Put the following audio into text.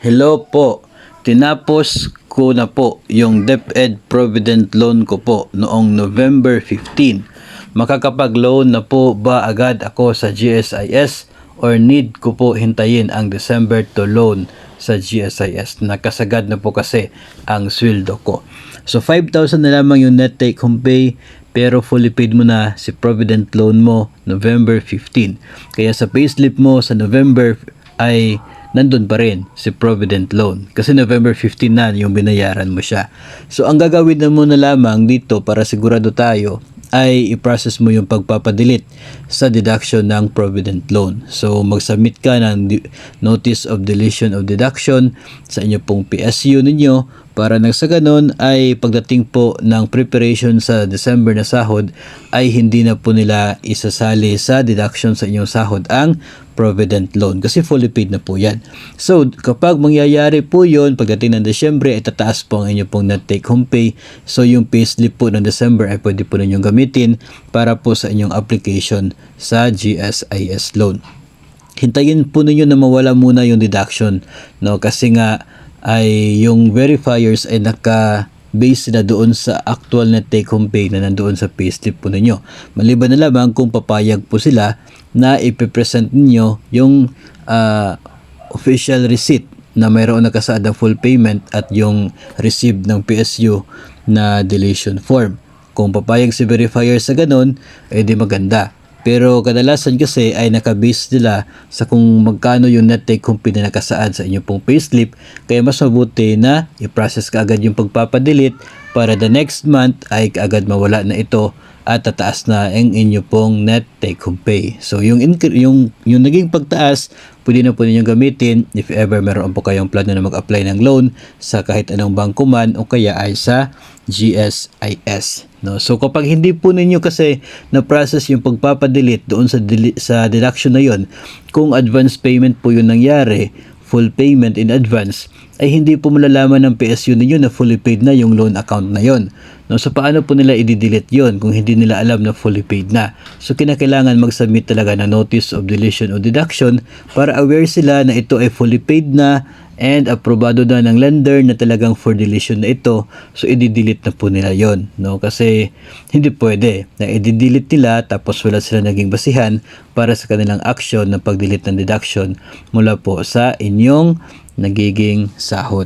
Hello po. Tinapos ko na po yung DepEd Provident Loan ko po noong November 15. Makakapag-loan na po ba agad ako sa GSIS or need ko po hintayin ang December to loan sa GSIS? Nakasagad na po kasi ang sweldo ko. So 5,000 na lamang yung net take home pay pero fully paid mo na si Provident Loan mo November 15. Kaya sa payslip mo sa November ay nandun pa rin si Provident Loan kasi November 15 na yung binayaran mo siya. So ang gagawin na mo na lamang dito para sigurado tayo ay i-process mo yung pagpapadelete sa deduction ng Provident Loan. So mag-submit ka ng Notice of Deletion of Deduction sa inyo pong PSU ninyo para nang sa ganun ay pagdating po ng preparation sa December na sahod ay hindi na po nila isasali sa deduction sa inyong sahod ang Provident Loan kasi fully paid na po yan. So kapag mangyayari po yun pagdating ng Desyembre ay tataas po ang inyo pong net take home pay. So yung payslip po ng December ay pwede po ninyong gamitin para po sa inyong application sa GSIS loan. Hintayin po ninyo na mawala muna yung deduction, no? Kasi nga ay yung verifiers ay naka-base na doon sa actual net take home pay na nandoon sa payslip po ninyo. Maliban na lamang kung papayag po sila na ipipresent ninyo yung official receipt na mayroon nakasaad na full payment at yung received ng PSU na deletion form. Kung papayag si verifier sa ganun, edi maganda. Pero kadalasan kasi ay nakabase nila sa kung magkano yung net take home pay na nakasaad sa inyong pong payslip. Kaya mas mabuti na i-process ka agad yung pagpapadelete para the next month ay agad mawala na ito at tataas na ang inyo pong net take home pay. So yung naging pagtaas, pwede na po ninyong gamitin if ever meron po kayong plano na mag-apply ng loan sa kahit anong bangko man o kaya ay sa GSIS. No? So kapag hindi po ninyo kasi na-process yung pagpapadelete doon sa deduction na yon, kung advance payment po yun nangyari, full payment in advance, ay hindi po malalaman ng PSU ninyo na fully paid na yung loan account na yon. No, so paano po nila i-delete yon kung hindi nila alam na fully paid na? So kinakailangan mag-submit talaga ng Notice of Deletion or Deduction para aware sila na ito ay fully paid na and aprobado na ng lender na talagang for deletion na ito. So i-delete na po nila yon, no? Kasi hindi pwede na i-delete nila tapos wala sila naging basihan para sa kanilang action na pag-delete ng deduction mula po sa inyong nagiging sahod.